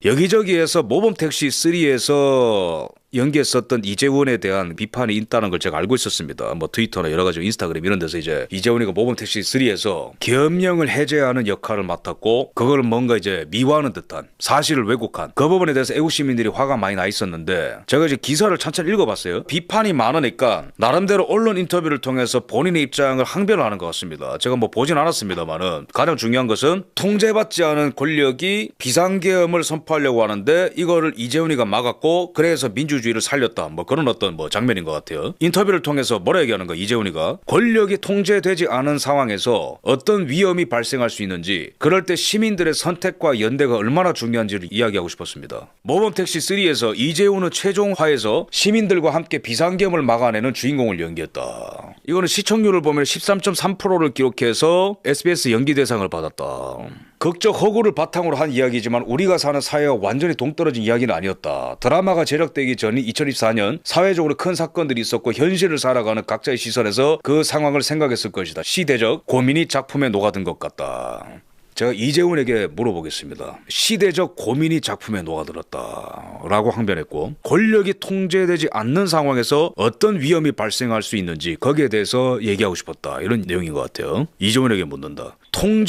여기저기에서 모범택시 3에서 연기했었던 이재훈에 대한 비판이 있다는 걸 제가 알고 있었습니다. 뭐 트위터나 여러 가지 인스타그램 이런 데서 이제 이재훈이가 모범택시 3에서 계엄령을 해제하는 역할을 맡았고 그걸 뭔가 이제 미화하는 듯한 사실을 왜곡한 그 부분에 대해서 애국 시민들이 화가 많이 나 있었는데 제가 이제 기사를 천천히 읽어봤어요. 비판이 많으니까 나름대로 언론 인터뷰를 통해서 본인의 입장을 항변을 하는 것 같습니다. 제가 뭐 보진 않았습니다만은 가장 중요한 것은 통제받지 않은 권력이 비상계엄을 선포하려고 하는데 이거를 이재훈이가 막았고 그래서 민주주의를 살렸다 뭐 그런 어떤 뭐 장면인 것 같아요. 인터뷰를 통해서 뭐라 얘기하는 거야 이재훈이가 권력이 통제되지 않은 상황에서 어떤 위험이 발생할 수 있는지 그럴 때 시민들의 선택과 연대가 얼마나 중요한지를 이야기하고 싶었습니다. 모범택시 3에서 이재훈은 최종화에서 시민들과 함께 비상계엄을 막아내는 주인공을 연기했다. 이거는 시청률을 보면 13.3%를 기록해서 SBS 연기 대상을 받았다. 극적 허구를 바탕으로 한 이야기지만 우리가 사는 사회와 완전히 동떨어진 이야기는 아니었다. 드라마가 제작되기 전인 2024년 사회적으로 큰 사건들이 있었고 현실을 살아가는 각자의 시선에서 그 상황을 생각했을 것이다. 시대적 고민이 작품에 녹아든 것 같다. 제가 이재훈에게 물어보겠습니다. 시대적 고민이 작품에 녹아들었다 라고 항변했고 권력이 통제되지 않는 상황에서 어떤 위험이 발생할 수 있는지 거기에 대해서 얘기하고 싶었다. 이런 내용인 것 같아요. 이재훈에게 묻는다.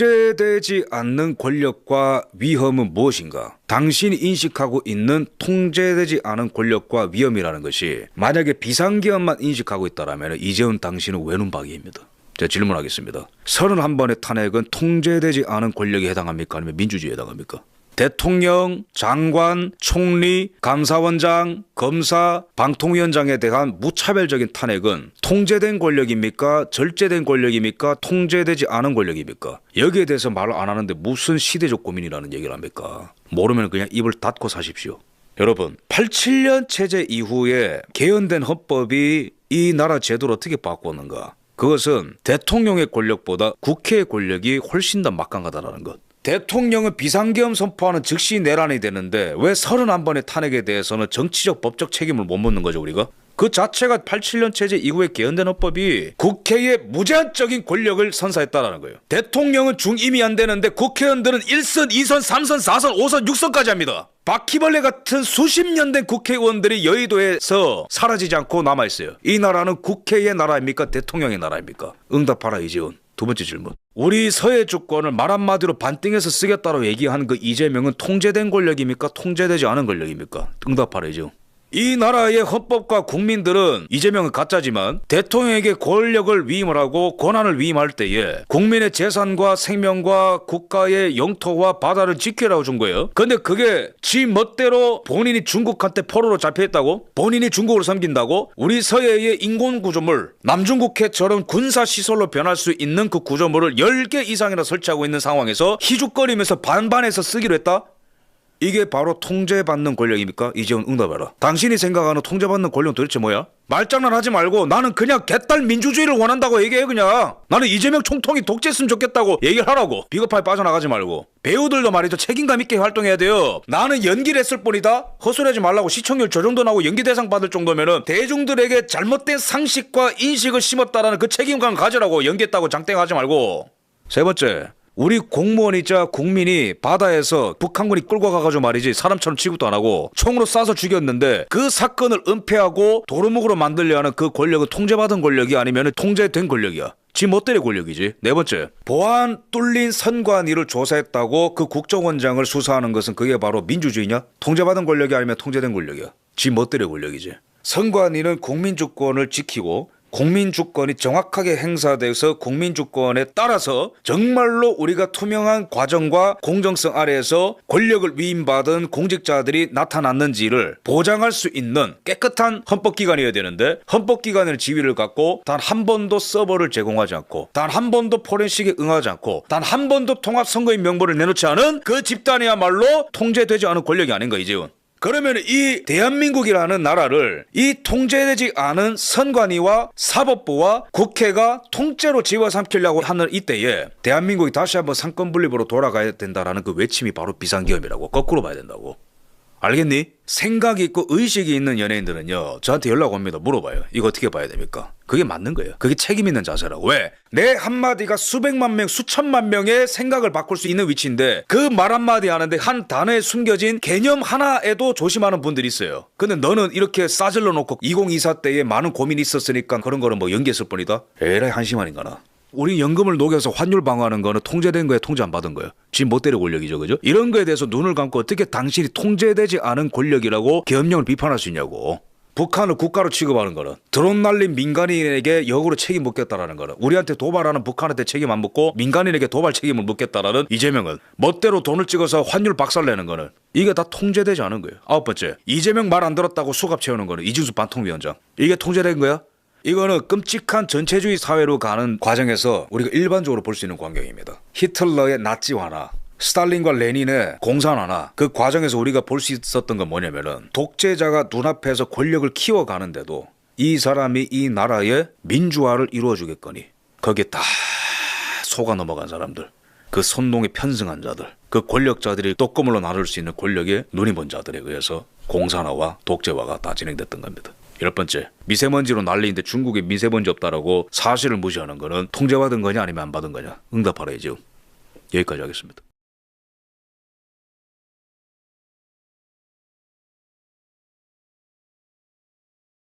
통제되지 않는 권력과 위험은 무엇인가? 당신이 인식하고 있는 통제되지 않은 권력과 위험이라는 것이 만약에 비상계엄만 인식하고 있다면 이재훈 당신은 외눈박이입니다. 제가 질문하겠습니다. 31번의 탄핵은 통제되지 않은 권력에 해당합니까? 아니면 민주주의에 해당합니까? 대통령, 장관, 총리, 감사원장, 검사, 방통위원장에 대한 무차별적인 탄핵은 통제된 권력입니까? 절제된 권력입니까? 통제되지 않은 권력입니까? 여기에 대해서 말을 안 하는데 무슨 시대적 고민이라는 얘기를 합니까? 모르면 그냥 입을 닫고 사십시오. 여러분 87년 체제 이후에 개헌된 헌법이 이 나라 제도를 어떻게 바꾸었는가? 그것은 대통령의 권력보다 국회의 권력이 훨씬 더 막강하다는 것. 대통령은 비상계엄 선포하는 즉시 내란이 되는데 왜 31번의 탄핵에 대해서는 정치적 법적 책임을 못 묻는 거죠 우리가? 그 자체가 87년 체제 이후에 개헌된 헌법이 국회에 무제한적인 권력을 선사했다라는 거예요. 대통령은 중임이 안 되는데 국회의원들은 1선, 2선, 3선, 4선, 5선, 6선까지 합니다. 바퀴벌레 같은 수십 년 된 국회의원들이 여의도에서 사라지지 않고 남아있어요. 이 나라는 국회의 나라입니까? 대통령의 나라입니까? 응답하라 이재훈. 두 번째 질문. 우리 서해 주권을 말 한마디로 반띵해서 쓰겠다고 얘기한 그 이재명은 통제된 권력입니까? 통제되지 않은 권력입니까? 응답하라 이재훈. 이 나라의 헌법과 국민들은 이재명은 가짜지만 대통령에게 권력을 위임을 하고 권한을 위임할 때에 국민의 재산과 생명과 국가의 영토와 바다를 지키라고 준 거예요. 근데 그게 지 멋대로 본인이 중국한테 포로로 잡혀있다고? 본인이 중국을 섬긴다고? 우리 서해의 인공 구조물 남중국해처럼 군사시설로 변할 수 있는 그 구조물을 10개 이상이나 설치하고 있는 상황에서 희죽거리면서 반반해서 쓰기로 했다? 이게 바로 통제받는 권력입니까? 이재훈 응답해라. 당신이 생각하는 통제받는 권력은 도대체 뭐야? 말장난하지 말고 나는 그냥 개딸 민주주의를 원한다고 얘기해. 그냥 나는 이재명 총통이 독재했으면 좋겠다고 얘기를 하라고. 비겁하게 빠져나가지 말고. 배우들도 말이죠 책임감 있게 활동해야 돼요. 나는 연기를 했을 뿐이다. 헛소리하지 말라고. 시청률 저 정도 나오고 연기 대상 받을 정도면은 대중들에게 잘못된 상식과 인식을 심었다라는 그 책임감을 가지라고. 연기했다고 장땡하지 말고. 세 번째, 우리 공무원이자 국민이 바다에서 북한군이 끌고 가가지고 말이지 사람처럼 취급도 안 하고 총으로 쏴서 죽였는데 그 사건을 은폐하고 도루묵으로 만들려 하는 그 권력은 통제받은 권력이 아니면 통제된 권력이야. 지 멋대로 권력이지. 네 번째, 보안 뚫린 선관위를 조사했다고 그 국정원장을 수사하는 것은 그게 바로 민주주의냐? 통제받은 권력이 아니면 통제된 권력이야. 지 멋대로 권력이지. 선관위는 국민주권을 지키고 국민주권이 정확하게 행사돼서 국민주권에 따라서 정말로 우리가 투명한 과정과 공정성 아래에서 권력을 위임받은 공직자들이 나타났는지를 보장할 수 있는 깨끗한 헌법기관이어야 되는데 헌법기관의 지위를 갖고 단 한 번도 서버를 제공하지 않고 단 한 번도 포렌식에 응하지 않고 단 한 번도 통합선거인 명부를 내놓지 않은 그 집단이야말로 통제되지 않은 권력이 아닌가 이재훈. 그러면 이 대한민국이라는 나라를 이 통제되지 않은 선관위와 사법부와 국회가 통째로 집어삼키려고 하는 이때에 대한민국이 다시 한번 상권 분립으로 돌아가야 된다라는 그 외침이 바로 비상계엄이라고. 거꾸로 봐야 된다고. 알겠니? 생각이 있고 의식이 있는 연예인들은요 저한테 연락 옵니다. 물어봐요. 이거 어떻게 봐야 됩니까? 그게 맞는 거예요. 그게 책임 있는 자세라고. 왜? 내 한마디가 수백만 명 수천만 명의 생각을 바꿀 수 있는 위치인데 그 말 한마디 하는데 한 단어에 숨겨진 개념 하나에도 조심하는 분들이 있어요. 근데 너는 이렇게 싸질러 놓고 2024 때에 많은 고민이 있었으니까 그런 거는 뭐 연기했을 뿐이다. 에라이 한심한인가나. 우리 연금을 녹여서 환율 방어하는 거는 통제된 거에 통제 안 받은 거예요. 지 멋대로 권력이죠. 그죠? 이런 거에 대해서 눈을 감고 어떻게 당신이 통제되지 않은 권력이라고 계엄령을 비판할 수 있냐고. 북한을 국가로 취급하는 거는 드론 날린 민간인에게 역으로 책임 묻겠다라는 거는 우리한테 도발하는 북한한테 책임 안 묻고 민간인에게 도발 책임을 묻겠다라는 이재명은 멋대로 돈을 찍어서 환율 박살내는 거는 이게 다 통제되지 않은 거예요. 아홉 번째, 이재명 말 안 들었다고 수갑 채우는 거는 이진수 반통위원장. 이게 통제된 거야? 이거는 끔찍한 전체주의 사회로 가는 과정에서 우리가 일반적으로 볼 수 있는 광경입니다. 히틀러의 나치화나 스탈린과 레닌의 공산화나 그 과정에서 우리가 볼 수 있었던 건 뭐냐면은 독재자가 눈앞에서 권력을 키워가는데도 이 사람이 이 나라의 민주화를 이루어주겠거니 거기에 다 속아 넘어간 사람들, 그 선동에 편승한 자들, 그 권력자들이 떡고물로 나눌 수 있는 권력에 눈이 먼 자들에 의해서 공산화와 독재화가 다 진행됐던 겁니다. 10번째, 미세먼지로 난리인데 중국에 미세먼지 없다라고 사실을 무시하는 거는 통제받은 거냐 아니면 안 받은 거냐 응답하라 이제. 여기까지 하겠습니다.